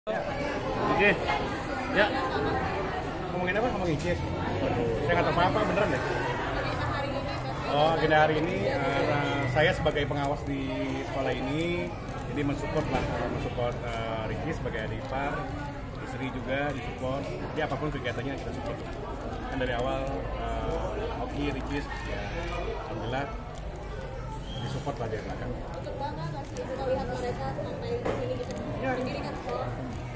Ya, Ricis. Ya. Ngomongin apa? Ngomongin Ricis. Waduh, saya nggak tahu apa-apa beneran deh. Oh, agenda hari ini saya sebagai pengawas di sekolah ini, jadi mensupport Ricis sebagai adik ipar, istri juga disupport. Jadi apapun kegiatannya kita support. Kan dari awal Oki, Ricis, ya alhamdulillah disupport lah dari belakang. Untuk bangga nggak sih melihat mereka sampai di sini gitu? Ya. Mendirikan sekolah.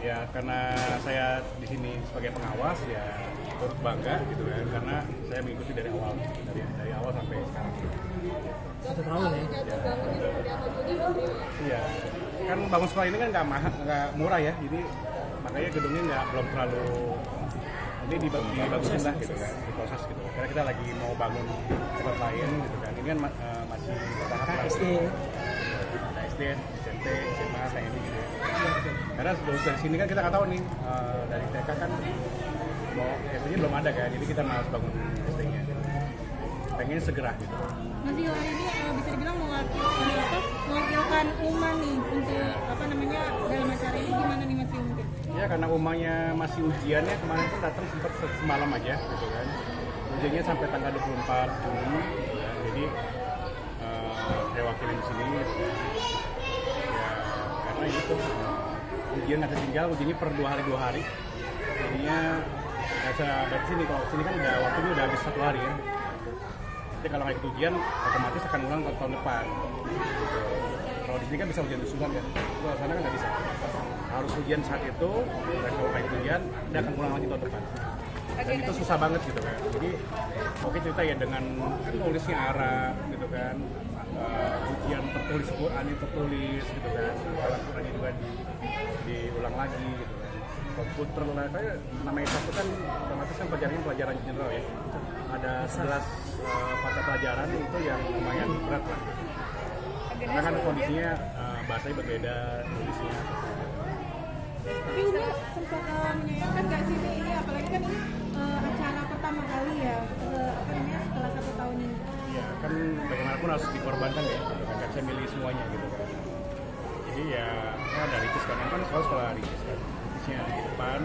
Ya karena saya di sini sebagai pengawas ya turut bangga gitu kan, karena saya mengikuti dari awal sampai sekarang. 1 tahun ya? Jatuh bangunnya seperti apa juga nih? Iya, kan bangun sekolah ini kan nggak murah ya, jadi makanya gedungnya belum terlalu ini dibagusin lah gitu kan, diproses gitu. Karena kita lagi mau bangun tempat lain gitu kan, ini kan masih tahap SD. SD, SMP, SMA, kayak ini gitu. Karena dari sini kan kita nggak tahu nih, dari TK kan mau SD-nya belum ada kan, jadi kita harus bangun SD-nya. Pengen segera gitu. Mas Dio ini bisa dibilang mewakilkan Uma nih untuk dalam acara ini gimana nih Mas Dio mungkin? Ya karena umanya masih ujiannya, kemarin pun datang sempat semalam aja gitu kan. Ujiannya sampai tanggal 24 Juni gitu kan. Jadi saya wakilin di sini gitu kan. Ya karena itu ujian nggak tertinggal, ujiannya per 2 hari. Jadinya nggak bisa dari sini, kalau sini kan udah waktunya udah habis 1 hari kan. Jadi kalau nggak ikut ujian otomatis akan ulang tahun depan gitu. Kalau di sini kan bisa ujian susulan kan, kalau sana kan nggak bisa, harus ujian saat itu, dan kalau nggak ikut ujian dia akan ulang lagi tahun depan. Dan itu susah banget gitu kan. Jadi oke cerita ya dengan kan nulisnya Arab gitu kan, ujian tertulis Quran tertulis gitu kan, Al-Qurannya juga diulang lagi gitu kan. Komputer lah, saya namanya satu kan otomatis kan pelajaran general ya. Ada 11 mata pelajaran itu yang lumayan berat lah. Karena kan kondisinya bahasanya berbeda, nulisnya. Tapi Uma sempat menyayangkan nggak sih ini, apalagi kan ini acara pertama kali ya setelah 1 tahun ini. Ya kan bagaimanapun harus dikorbankan ya, kan saya milih semuanya gitu kan. Jadi ya ada Ricis kan sekolah Ricis kan. Ricisnya di depan,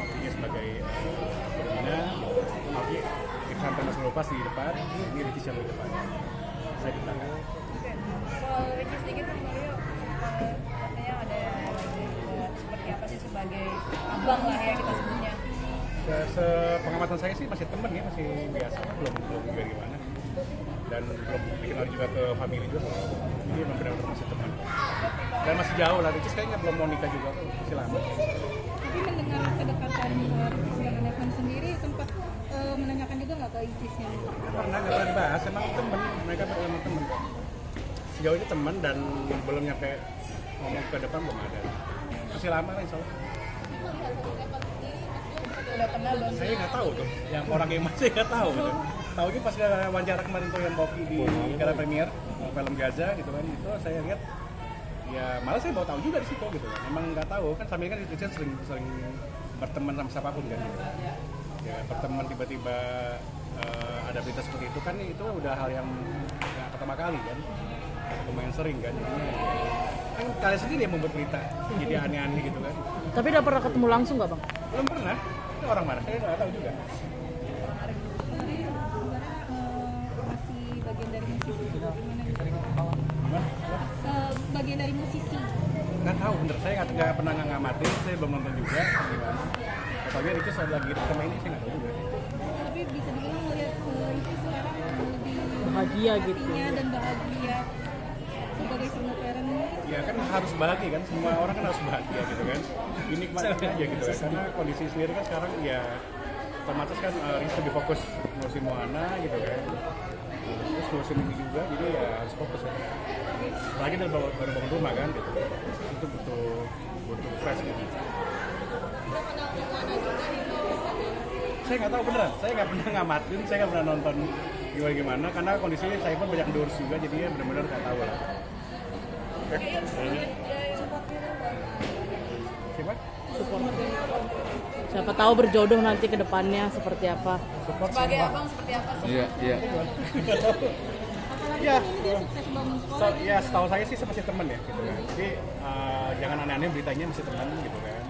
Okinya sebagai pembina, Oki sampai Mas Lupas di depan, ini Ricis yang di depan. Saya di belakang. Soal Ricis sedikit Mas Mario, katanya ada seperti apa sih sebagai abang lah ya kita sebutnya. Pengamatan saya sih masih teman ya, masih biasa, belum juga gimana, dan belum dikenal juga ke family juga, jadi memang benar-benar masih teman dan masih jauh lah. Ricis kayaknya belum mau nikah juga, masih lama. Tapi mendengar kedekatan Ricis dengan Evan sendiri sempat menanyakan juga nggak ke Ricisnya? Nggak pernah dibahas, emang temen, mereka memang temen kok. Sejauh ini temen dan belum nyampe ngomong ke depan, belum ada. Masih lama lah insya Allah. Udah kenal belum? Saya nggak tahu tuh, yang orang yang masih nggak tahu gitu. Tahunya pas wawancara kemarin tuh yang Boki di Gala Premier film Gaza gitu kan, itu saya lihat ya malah saya baru tahu juga di situ gitu kan. Emang nggak tahu kan, sambil kan Richard sering berteman sama siapapun kan. Ya berteman tiba-tiba ada berita seperti itu kan, itu udah hal yang nggak pertama kali kan, lumayan sering kan. Jadinya kan kalian sendiri yang membuat berita jadi aneh-aneh gitu kan. Tapi udah pernah ketemu langsung nggak bang? Belum pernah. Itu orang mana? Saya nggak tahu juga. Masih bagian dari musisi juga gimana nih? Gimana? Bagian dari musisi. Nggak tahu bener, saya nggak pernah ngamatin, saya belum nonton juga gimana. Katanya Ricis lagi sama ini, saya nggak tahu juga. Tapi bisa dibilang melihat Ricis sekarang lebih Bahagia gitu. hatinya dan bahagia sebagai single parent. Ya kan harus bahagia kan, semua orang kan harus bahagia gitu kan. Ini nikmatin aja gitu kan, karena kondisi sendiri kan sekarang ya otomatis kan Ricis lebih fokus ngurusin Moana gitu kan. Terus ngurusin ini juga, jadi ya harus fokus kan. Lagi dari baru bangun rumah kan gitu. Itu butuh fresh gitu. Saya nggak tahu beneran, saya nggak pernah ngamatin, saya nggak pernah nonton gimana karena kondisinya saya pun banyak diurus juga, jadinya benar-benar nggak tahu lah. Siapa? Siapa tahu berjodoh nanti ke depannya seperti apa. Support Sebagai semua. abang seperti apa sih? Iya. Apalagi Ya. ini dia sukses bangun sekolah. Ya setahu saya sih masih teman ya gitu kan. Jadi jangan aneh-aneh beritanya, masih teman gitu kan.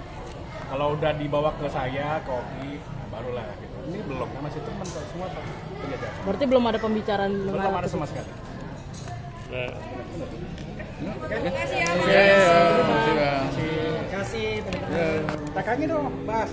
Kalau udah dibawa ke saya, ke Oki, barulah gitu. Ini belum, kan masih teman kok semua penjajakan. Berarti belum ada pembicaraan Belum mengarah ada ke sama situ. sekali. Terima kasih ya. Oke, terima kasih Bang. Kasih, kakaknya dong, Bas.